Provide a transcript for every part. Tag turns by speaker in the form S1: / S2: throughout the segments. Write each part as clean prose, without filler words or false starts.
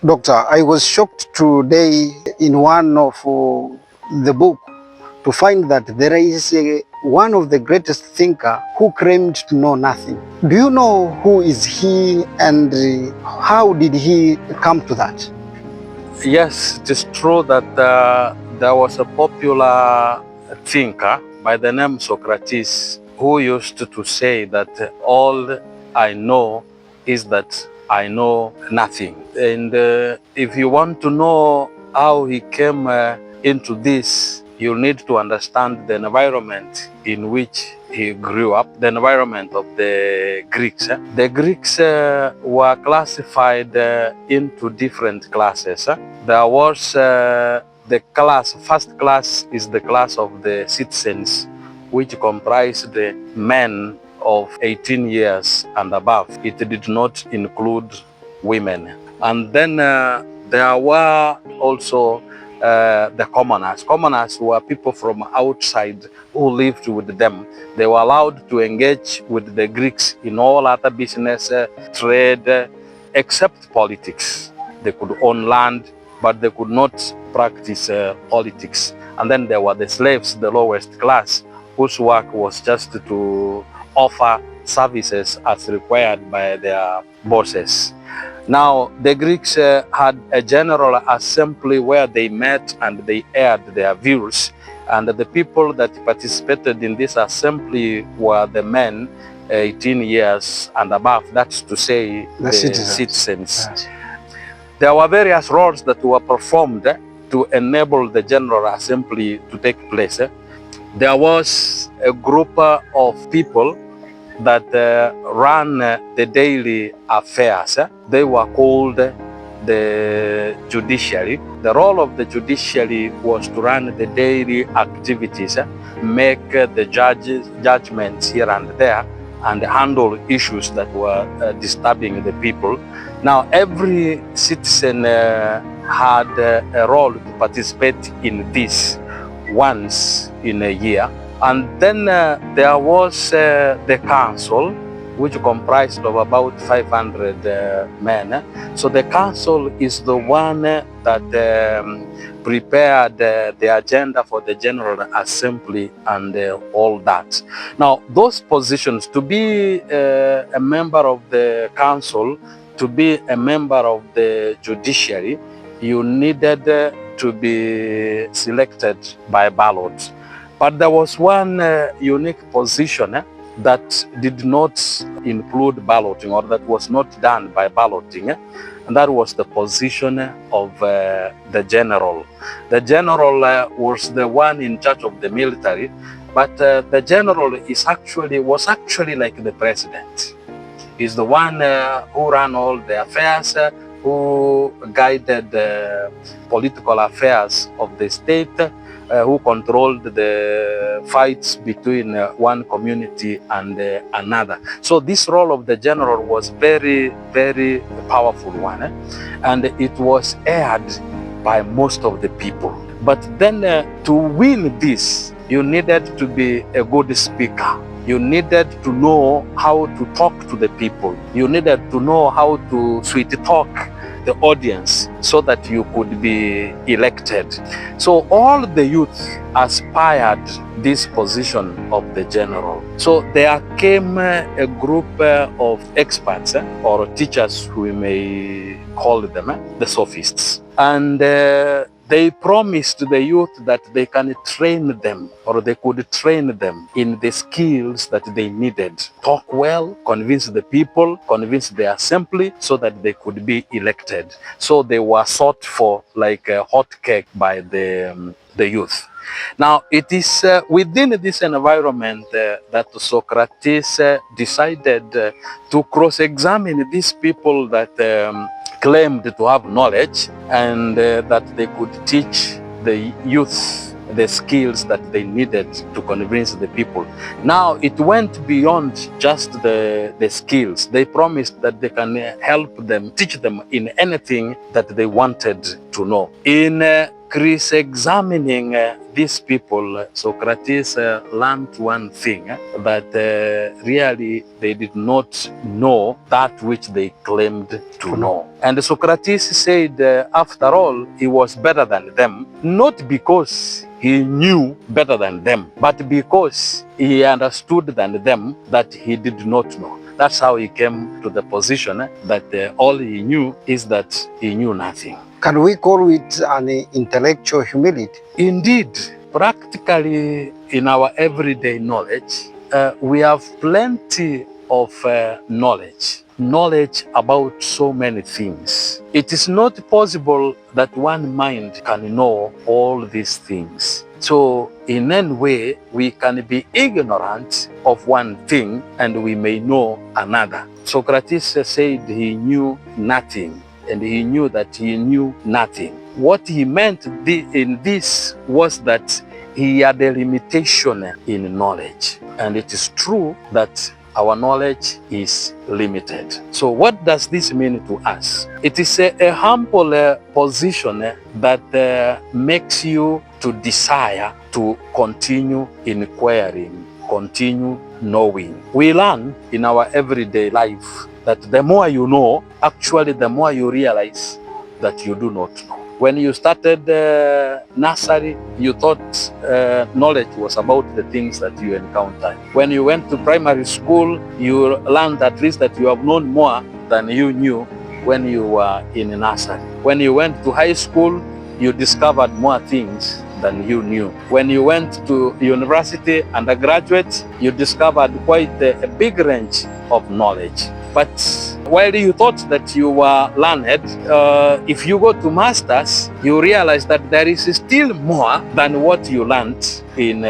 S1: Doctor, I was shocked today in one of the book to find that there is one of the greatest thinker who claimed to know nothing. Do you know who is he and how did he come to that?
S2: Yes, it is true that there was a popular thinker by the name Socrates who used to say that all I know is that I know nothing. And if you want to know how he came into this, you need to understand the environment in which he grew up, the environment of the Greeks. The Greeks were classified into different classes. There was the class, first class is the class of the citizens, which comprised the men of 18 years and above. It did not include women. And then there were also the commoners. Commoners were people from outside who lived with them. They were allowed to engage with the Greeks in all other business, trade, except politics. They could own land, but they could not practice politics. And then there were the slaves, the lowest class, whose work was just to offer services as required by their bosses. Now, the Greeks had a general assembly where they met and they aired their views. And the people that participated in this assembly were the men 18 years and above, that's to say the citizens. Yes. There were various roles that were performed to enable the General Assembly to take place. There was a group of people that ran the daily affairs. They were called the judiciary. The role of the judiciary was to run the daily activities, make the judgments here and there, and handle issues that were disturbing the people. Now, every citizen had a role to participate in this once in a year. And then there was the council, which comprised of about 500 men. So the council is the one that prepared the agenda for the General Assembly and all that. Now, those positions, to be a member of the council, to be a member of the judiciary, you needed to be selected by ballot. But there was one unique position that did not include balloting, or that was not done by balloting, and that was the position of the general. The general was the one in charge of the military, but the general was actually like the president. He's the one who ran all the affairs, who guided the political affairs of the state, who controlled the fights between one community and another. So this role of the general was very, very powerful one, and it was aired by most of the people. But then to win this, you needed to be a good speaker. You needed to know how to talk to the people. You needed to know how to sweet talk the audience so that you could be elected. So all the youth aspired this position of the general. So there came a group of experts or teachers, we may call them, the sophists. And they promised the youth that they can train them, or they could train them in the skills that they needed. Talk well, convince the people, convince the assembly so that they could be elected. So they were sought for like a hot cake by the youth. Now, it is within this environment that Socrates decided to cross-examine these people that claimed to have knowledge, and that they could teach the youth the skills that they needed to convince the people. Now, it went beyond just the skills. They promised that they can help them, teach them in anything that they wanted to know. In cross-examining these people, Socrates learned one thing, that really they did not know that which they claimed to know. And Socrates said, after all, he was better than them, not because he knew better than them, but because he understood than them that he did not know. That's how he came to the position that all he knew is that he knew nothing.
S1: Can we call it an intellectual humility?
S2: Indeed, practically in our everyday knowledge, we have plenty of knowledge about so many things. It is not possible that one mind can know all these things. So in any way, we can be ignorant of one thing and we may know another. Socrates said he knew nothing, and he knew that he knew nothing. What he meant in this was that he had a limitation in knowledge. And it is true that our knowledge is limited. So what does this mean to us? It is a humble position that makes you to desire to continue inquiring, continue knowing. We learn in our everyday life that the more you know, actually the more you realize that you do not know. When you started nursery, you thought knowledge was about the things that you encountered. When you went to primary school, you learned at least that you have known more than you knew when you were in nursery. When you went to high school, you discovered more things than you knew. When you went to university, undergraduate, you discovered quite a big range of knowledge. But while you thought that you were learned, if you go to masters, you realize that there is still more than what you learned in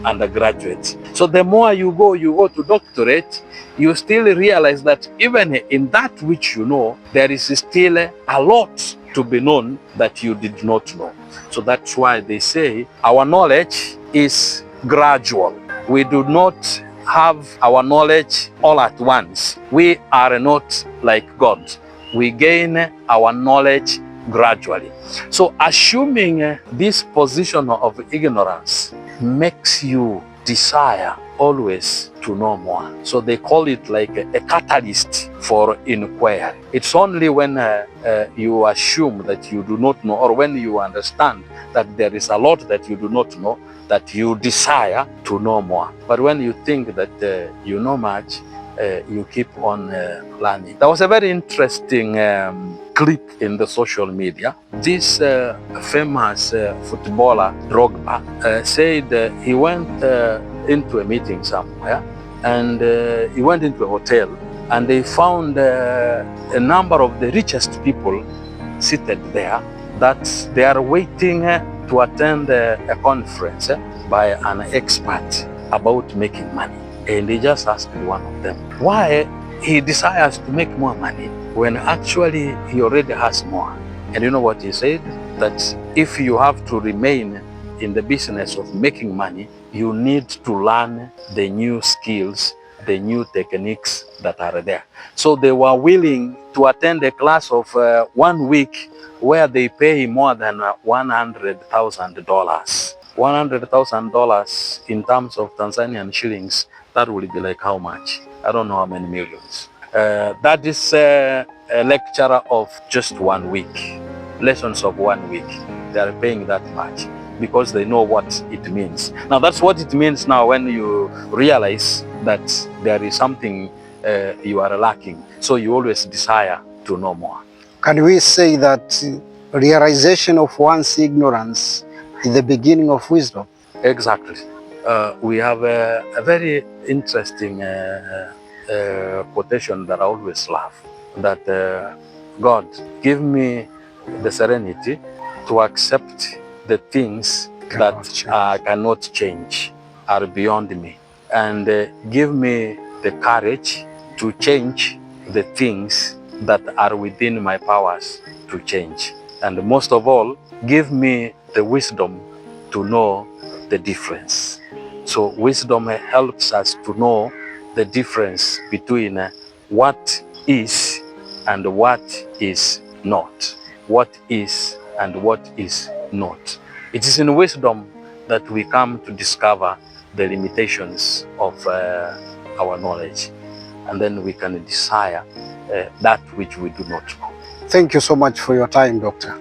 S2: undergraduate. So the more you go to doctorate, you still realize that even in that which you know, there is still a lot to be known that you did not know. So that's why they say our knowledge is gradual. We do not have our knowledge all at once. We are not like God. We gain our knowledge gradually. So assuming this position of ignorance makes you desire always to know more. So they call it like a catalyst for inquiry. It's only when you assume that you do not know, or when you understand that there is a lot that you do not know, that you desire to know more. But when you think that you know much, you keep on learning. There was a very interesting clip in the social media. This famous footballer, Drogba, said he went into a meeting somewhere, and he went into a hotel, and they found a number of the richest people seated there, that they are waiting to attend a conference by an expert about making money. And they just asked one of them why he desires to make more money when actually he already has more. And you know what he said? That if you have to remain in the business of making money, you need to learn the new skills, the new techniques that are there. So they were willing to attend a class of 1 week where they pay more than $100,000. $100,000 in terms of Tanzanian shillings, that will be like how much? I don't know how many millions. That is a lecture of just 1 week, lessons of 1 week. They are paying that much because they know what it means. Now that's what it means now when you realize that there is something you are lacking. So you always desire to know more.
S1: Can we say that realization of one's ignorance is the beginning of wisdom?
S2: Exactly. We have a very interesting quotation that I always love, that God, give me the serenity to accept the things that I cannot change, are beyond me, and give me the courage to change the things that are within my powers to change. And most of all, give me the wisdom to know the difference. So wisdom helps us to know the difference between what is and what is not, what is and what is not. It is in wisdom that we come to discover the limitations of our knowledge, and then we can desire that which we do not know.
S1: Thank you so much for your time, Doctor.